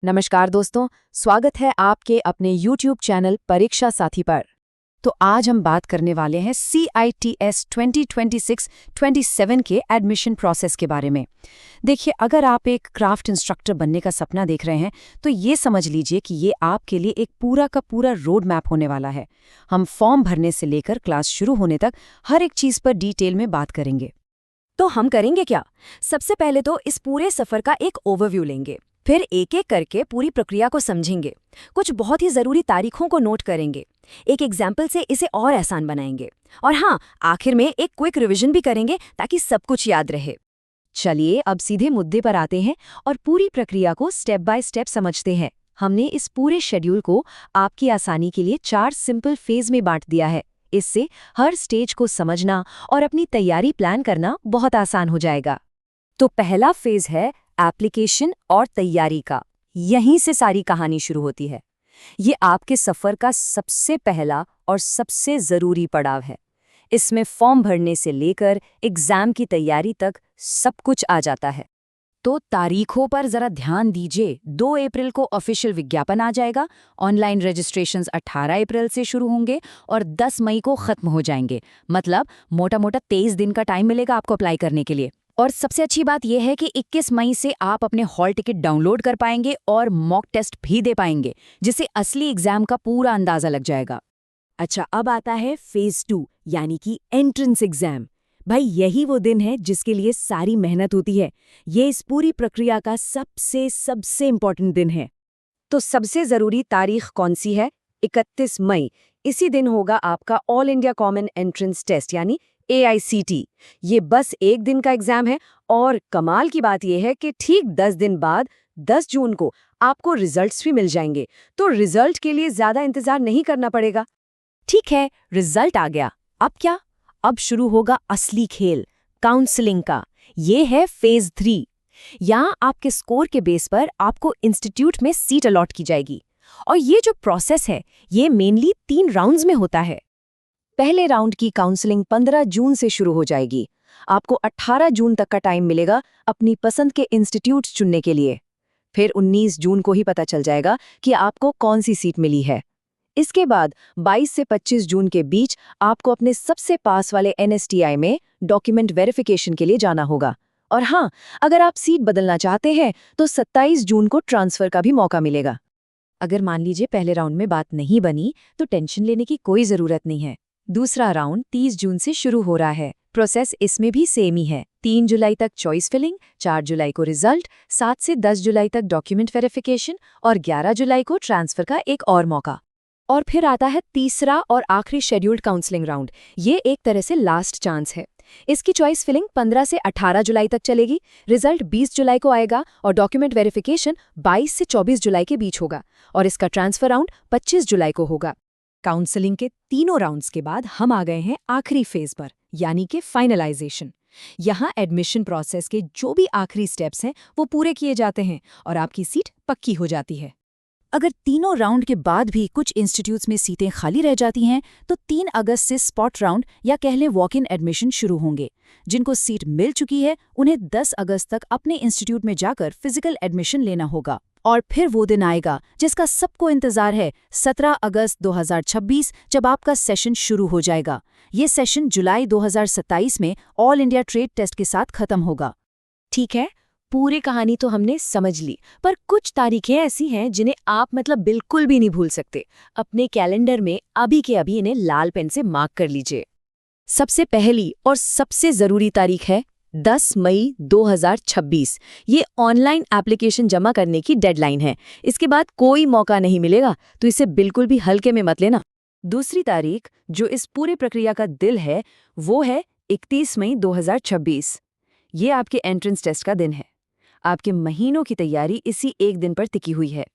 नमस्कार दोस्तों, स्वागत है आपके अपने YouTube चैनल परीक्षा साथी पर। तो आज हम बात करने वाले हैं CITS 2026-27 के एडमिशन प्रोसेस के बारे में। देखिए, अगर आप एक क्राफ्ट इंस्ट्रक्टर बनने का सपना देख रहे हैं, तो ये समझ लीजिए कि ये आपके लिए एक पूरा का पूरा रोड मैप होने वाला है। हम फॉर्म भरने से लेकर क्लास शुरू होने तक हर एक चीज़ पर डिटेल में बात करेंगे। तो हम करेंगे क्या? सबसे पहले तो इस पूरे सफर का एक ओवरव्यू लेंगे, फिर एक एक करके पूरी प्रक्रिया को समझेंगे, कुछ बहुत ही जरूरी तारीखों को नोट करेंगे, एक एग्जाम्पल से इसे और आसान बनाएंगे, और हाँ, आखिर में एक क्विक रिवीजन भी करेंगे ताकि सब कुछ याद रहे। चलिए अब सीधे मुद्दे पर आते हैं और पूरी प्रक्रिया को स्टेप बाय स्टेप समझते हैं। हमने इस पूरे शेड्यूल को आपकी आसानी के लिए 4 सिंपल फेज में बांट दिया है। इससे हर स्टेज को समझना और अपनी तैयारी प्लान करना बहुत आसान हो जाएगा। तो पहला फेज है एप्लीकेशन और तैयारी का। यहीं से सारी कहानी शुरू होती है। ये आपके सफर का सबसे पहला और सबसे जरूरी पड़ाव है। इसमें फॉर्म भरने से लेकर एग्जाम की तैयारी तक सब कुछ आ जाता है। तो तारीखों पर जरा ध्यान दीजिए। 2 अप्रैल को ऑफिशियल विज्ञापन आ जाएगा। ऑनलाइन रजिस्ट्रेशंस 18 अप्रैल से शुरू होंगे और 10 मई को खत्म हो जाएंगे। मतलब मोटा मोटा 23 दिन का टाइम मिलेगा आपको अप्लाई करने के लिए। और सबसे अच्छी बात यह है कि 21 मई से आप अपने हॉल टिकट डाउनलोड कर पाएंगे और मॉक टेस्ट भी दे पाएंगे, जिससे असली एग्जाम का पूरा अंदाजा लग जाएगा। अच्छा, अब आता है फेज 2 यानी कि एंट्रेंस एग्जाम। भाई, यही वो दिन है जिसके लिए सारी मेहनत होती है। ये इस पूरी प्रक्रिया का सबसे सबसे इम्पोर्टेंट दिन है। तो सबसे जरूरी तारीख कौन सी है? 31 मई। इसी दिन होगा आपका all India common entrance test यानी AICT। ये बस एक दिन का एग्जाम है, और कमाल की बात यह है कि ठीक 10 दिन बाद 10 जून को आपको रिजल्ट्स भी मिल जाएंगे। तो रिजल्ट के लिए ज्यादा इंतजार नहीं करना पड़ेगा। ठीक है, रिजल्ट आ गया। अब क्या? अब शुरू होगा असली खेल, काउंसलिंग का। ये है फेज 3। यहाँ आपके स्कोर के बेस पर आपको इंस्टीट्यूट में सीट अलॉट की जाएगी। और ये जो प्रोसेस है, ये मेनली 3 राउंड्स में होता है। पहले राउंड की काउंसलिंग 15 जून से शुरू हो जाएगी। आपको 18 जून तक का टाइम मिलेगा अपनी पसंद के इंस्टीट्यूट चुनने के लिए। फिर 19 जून को ही पता चल जाएगा कि आपको कौन सी सीट मिली है। इसके बाद 22 से 25 जून के बीच आपको अपने सबसे पास वाले NSTI में डॉक्यूमेंट वेरिफिकेशन के लिए जाना होगा। और हाँ, अगर आप सीट बदलना चाहते हैं तो 27 जून को ट्रांसफर का भी मौका मिलेगा। अगर मान लीजिए पहले राउंड में बात नहीं बनी, तो टेंशन लेने की कोई ज़रूरत नहीं है। दूसरा राउंड 30 जून से शुरू हो रहा है। प्रोसेस इसमें भी सेम ही है। 3 जुलाई तक चॉइस फिलिंग, 4 जुलाई को रिजल्ट, 7 से 10 जुलाई तक डॉक्यूमेंट वेरिफिकेशन और 11 जुलाई को ट्रांसफर का एक और मौका। और फिर आता है तीसरा और आखिरी शेड्यूल्ड काउंसलिंग राउंड। ये एक तरह से लास्ट चांस है। इसकी चॉइस फिलिंग 15 से 18 जुलाई तक चलेगी, रिजल्ट 20 जुलाई को आएगा और डॉक्यूमेंट वेरिफिकेशन 22 से 24 जुलाई के बीच होगा, और इसका ट्रांसफर राउंड 25 जुलाई को होगा। काउंसलिंग के तीनों राउंड्स के बाद हम आ गए हैं आखिरी फेज पर, यानी कि फाइनलाइजेशन। यहाँ एडमिशन प्रोसेस के जो भी आखिरी स्टेप्स हैं वो पूरे किए जाते हैं और आपकी सीट पक्की हो जाती है। अगर तीनों राउंड के बाद भी कुछ इंस्टीट्यूट्स में सीटें खाली रह जाती हैं, तो 3 अगस्त से स्पॉट राउंड या कह लें वॉक इन एडमिशन शुरू होंगे। जिनको सीट मिल चुकी है उन्हें 10 अगस्त तक अपने इंस्टीट्यूट में जाकर फिजिकल एडमिशन लेना होगा। और फिर वो दिन आएगा जिसका सबको इंतजार है, 17 अगस्त 2026, जब आपका सेशन शुरू हो जाएगा। ये सेशन जुलाई 2027 में ऑल इंडिया ट्रेड टेस्ट के साथ खत्म होगा। ठीक है, पूरी कहानी तो हमने समझ ली, पर कुछ तारीखें ऐसी हैं जिन्हें आप बिल्कुल भी नहीं भूल सकते। अपने कैलेंडर में अभी के अभी इन्हें लाल पेन से मार्क कर लीजिए। सबसे पहली और सबसे जरूरी तारीख है 10 मई 2026। ये ऑनलाइन एप्लीकेशन जमा करने की डेडलाइन है। इसके बाद कोई मौका नहीं मिलेगा, तो इसे बिल्कुल भी हल्के में मत लेना। दूसरी तारीख, जो इस पूरे प्रक्रिया का दिल है, वो है 31 मई 2026। ये आपके एंट्रेंस टेस्ट का दिन है। आपके महीनों की तैयारी इसी एक दिन पर टिकी हुई है।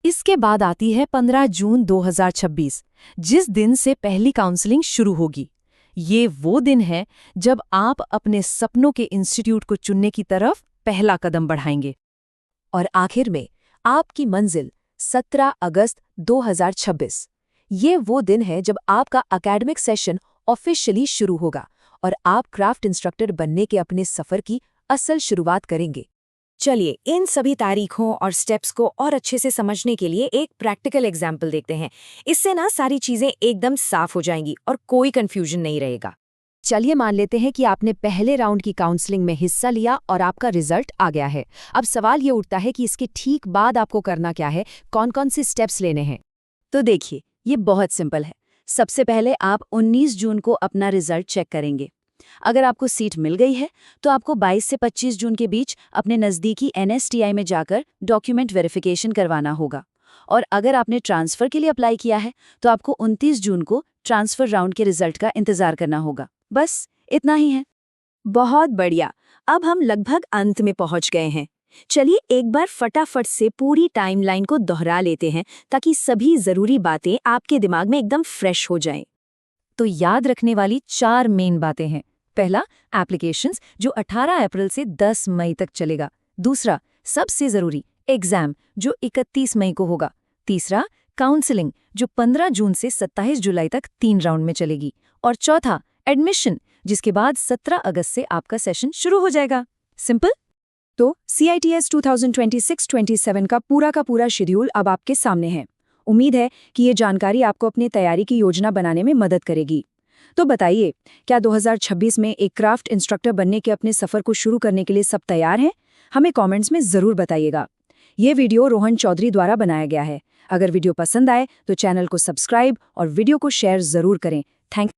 इसके बाद आती है 15 जून 2026, जिस दिन से पहली काउंसलिंग शुरू होगी। ये वो दिन है जब आप अपने सपनों के इंस्टीट्यूट को चुनने की तरफ पहला कदम बढ़ाएंगे। और आखिर में आपकी मंजिल 17 अगस्त 2026। ये वो दिन है जब आपका एकेडमिक सेशन ऑफिशियली शुरू होगा और आप क्राफ्ट इंस्ट्रक्टर बनने के अपने सफर की असल शुरुआत करेंगे। चलिए इन सभी तारीखों और स्टेप्स को और अच्छे से समझने के लिए एक प्रैक्टिकल एग्जाम्पल देखते हैं। इससे ना सारी चीजें एकदम साफ हो जाएंगी और कोई कंफ्यूजन नहीं रहेगा। चलिए मान लेते हैं कि आपने पहले राउंड की काउंसलिंग में हिस्सा लिया और आपका रिजल्ट आ गया है। अब सवाल ये उठता है कि इसके ठीक बाद आपको करना क्या है, कौन कौन से स्टेप्स लेने हैं। तो देखिए, ये बहुत सिंपल है। सबसे पहले आप 19 जून को अपना रिजल्ट चेक करेंगे। अगर आपको सीट मिल गई है तो आपको 22 से 25 जून के बीच अपने नज़दीकी NSTI में जाकर डॉक्यूमेंट वेरिफिकेशन करवाना होगा। और अगर आपने ट्रांसफ़र के लिए अप्लाई किया है तो आपको 29 जून को ट्रांसफ़र राउंड के रिजल्ट का इंतज़ार करना होगा। बस इतना ही है। बहुत बढ़िया, अब हम लगभग अंत में पहुंच गए हैं। चलिए एक बार फटाफट से पूरी टाइमलाइन को दोहरा लेते हैं ताकि सभी ज़रूरी बातें आपके दिमाग में एकदम फ्रेश हो जाएं। तो याद रखने वाली 4 मेन बातें हैं। पहला, एप्लीकेशंस जो 18 अप्रैल से 10 मई तक चलेगा। दूसरा, सबसे ज़रूरी, एग्ज़ाम जो 31 मई को होगा। तीसरा, काउंसलिंग जो 15 जून से 27 जुलाई तक 3 राउंड में चलेगी। और चौथा, एडमिशन जिसके बाद 17 अगस्त से आपका सेशन शुरू हो जाएगा। सिंपल। तो CITS 2026-27 का पूरा शेड्यूल अब आपके सामने है। उम्मीद है कि ये जानकारी आपको अपनी तैयारी की योजना बनाने में मदद करेगी। तो बताइए, क्या 2026 में एक क्राफ्ट इंस्ट्रक्टर बनने के अपने सफ़र को शुरू करने के लिए सब तैयार हैं? हमें कमेंट्स में ज़रूर बताइएगा। ये वीडियो रोहन चौधरी द्वारा बनाया गया है। अगर वीडियो पसंद आए तो चैनल को सब्सक्राइब और वीडियो को शेयर ज़रूर करें। थैंक